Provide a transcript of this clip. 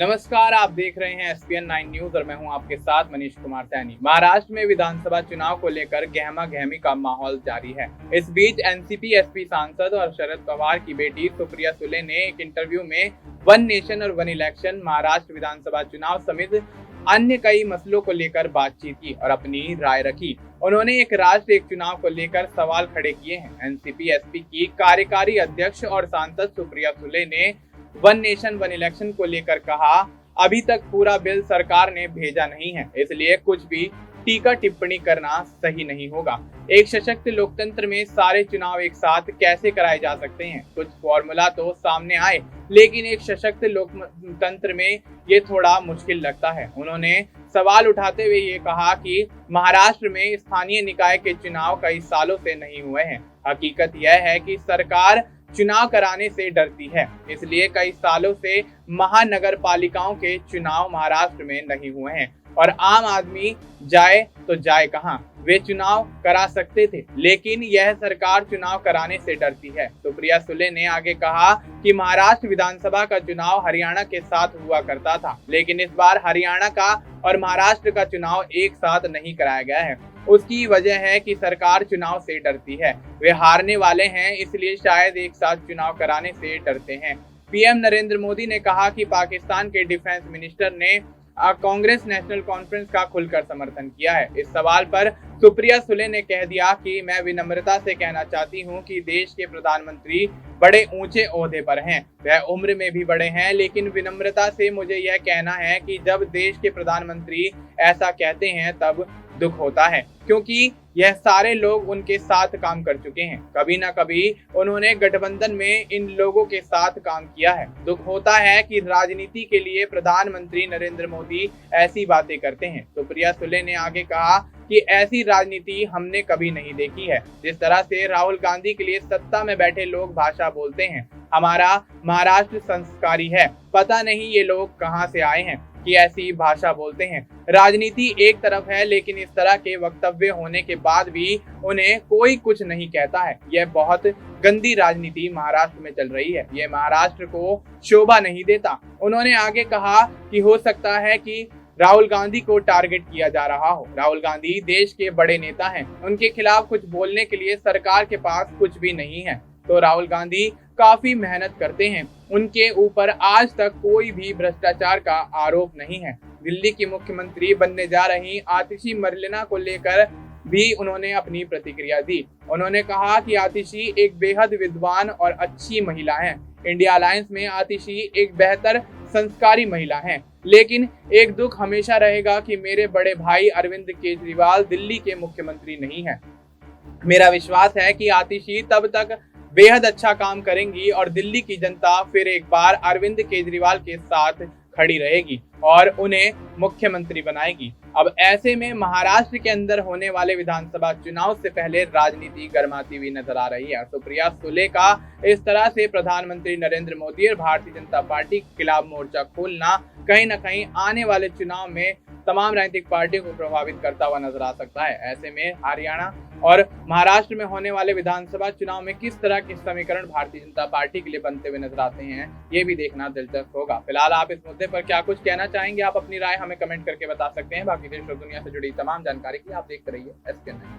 नमस्कार, आप देख रहे हैं SPN 9 न्यूज और मैं हूं आपके साथ मनीष कुमार सैनी। महाराष्ट्र में विधानसभा चुनाव को लेकर गहमा गहमी का माहौल जारी है। इस बीच एनसीपी एसपी सांसद और शरद पवार की बेटी सुप्रिया सुले ने एक इंटरव्यू में वन नेशन और वन इलेक्शन, महाराष्ट्र विधानसभा चुनाव समेत अन्य कई मसलों को लेकर बातचीत की और अपनी राय रखी। उन्होंने एक राष्ट्र एक चुनाव को लेकर सवाल खड़े किए हैं। एनसीपी एसपी की कार्यकारी अध्यक्ष और सांसद सुप्रिया सुले ने वन नेशन वन इलेक्शन को लेकर कहा, अभी तक पूरा बिल सरकार ने भेजा नहीं है, इसलिए कुछ भी टीका टिप्पणी करना सही नहीं होगा। एक सशक्त लोकतंत्र में सारे चुनाव एक साथ कैसे कराए जा सकते हैं? कुछ फॉर्मूला तो सामने आए, लेकिन एक सशक्त लोकतंत्र में ये थोड़ा मुश्किल लगता है। उन्होंने सवाल उठाते हुए ये कहा कि महाराष्ट्र में स्थानीय निकाय के चुनाव कई सालों से नहीं हुए हैं। हकीकत यह है कि सरकार चुनाव कराने से डरती है, इसलिए कई सालों से महानगर पालिकाओं के चुनाव महाराष्ट्र में नहीं हुए हैं और आम आदमी जाए तो जाए कहां। वे चुनाव करा सकते थे, लेकिन यह सरकार चुनाव कराने से डरती है। सुप्रिया सुले ने आगे कहा कि महाराष्ट्र विधानसभा का चुनाव हरियाणा के साथ हुआ करता था, लेकिन इस बार हरियाणा का और महाराष्ट्र का चुनाव एक साथ नहीं कराया गया है। उसकी वजह है कि सरकार चुनाव से डरती है। वे हारने वाले हैं, इसलिए शायद एक साथ चुनाव कराने से डरते हैं। पीएम नरेंद्र मोदी ने कहा कि पाकिस्तान के डिफेंस मिनिस्टर ने कांग्रेस नेशनल कॉन्फ्रेंस का खुलकर समर्थन किया है। इस सवाल पर सुप्रिया सुले ने कह दिया कि मैं विनम्रता से कहना चाहती हूं कि देश के प्रधानमंत्री बड़े ऊंचे ओहदे पर हैं, वह उम्र में भी बड़े हैं, लेकिन विनम्रता से मुझे यह कहना है कि जब देश के प्रधानमंत्री ऐसा कहते हैं तब दुख होता है, क्योंकि यह सारे लोग उनके साथ काम कर चुके हैं। कभी ना कभी उन्होंने गठबंधन में इन लोगों के साथ काम किया है। दुख होता है कि राजनीति के लिए प्रधानमंत्री नरेंद्र मोदी ऐसी बातें करते हैं। सुप्रिया सुले ने आगे कहा कि ऐसी राजनीति हमने कभी नहीं देखी है। जिस तरह से राहुल गांधी के लिए सत्ता में बैठे लोग भाषा बोलते हैं, हमारा महाराष्ट्र संस्कारी है, पता नहीं ये लोग कहां से आए हैं कि ऐसी भाषा बोलते हैं। राजनीति एक तरफ है, लेकिन इस तरह के वक्तव्य होने के बाद भी उन्हें कोई कुछ नहीं कहता है। यह बहुत गंदी राजनीति महाराष्ट्र में चल रही है, यह महाराष्ट्र को शोभा नहीं देता। उन्होंने आगे कहा कि हो सकता है कि राहुल गांधी को टारगेट किया जा रहा हो। राहुल गांधी देश के बड़े नेता हैं, उनके खिलाफ कुछ बोलने के लिए सरकार के पास कुछ भी नहीं है, तो राहुल गांधी काफी मेहनत करते हैं। उनके ऊपर आज तक कोई भी भ्रष्टाचार का आरोप नहीं है। दिल्ली की मुख्यमंत्री बनने जा रही आतिशी मरलेना को लेकर भी उन्होंने अपनी प्रतिक्रिया दी। उन्होंने कहा कि आतिशी एक बेहद विद्वान और अच्छी महिला है। इंडिया अलायंस में आतिशी एक बेहतर संस्कारी महिला है, लेकिन एक दुख हमेशा रहेगा कि मेरे बड़े भाई अरविंद केजरीवाल दिल्ली के मुख्यमंत्री नहीं है। मेरा विश्वास है कि आतिशी तब तक बेहद अच्छा काम करेंगी और दिल्ली की जनता फिर एक बार अरविंद केजरीवाल के साथ खड़ी रहेगी और उन्हें मुख्यमंत्री बनाएगी। अब ऐसे में महाराष्ट्र के अंदर होने वाले विधानसभा चुनाव से पहले राजनीति गर्माती हुई नजर आ रही है। सुप्रिया सुले का इस तरह से प्रधानमंत्री नरेंद्र मोदी और भारतीय जनता पार्टी के खिलाफ मोर्चा खोलना कहीं न कहीं आने वाले चुनाव में तमाम राजनीतिक पार्टियों को प्रभावित करता हुआ नजर आ सकता है। ऐसे में हरियाणा और महाराष्ट्र में होने वाले विधानसभा चुनाव में किस तरह के समीकरण भारतीय जनता पार्टी के लिए बनते हुए नजर आते हैं, ये भी देखना दिलचस्प होगा। फिलहाल आप इस मुद्दे पर क्या कुछ कहना चाहेंगे? आप अपनी राय हमें कमेंट करके बता सकते हैं। बाकी देश और दुनिया से जुड़ी तमाम जानकारी के लिए आप देखते रहिए SPN 9।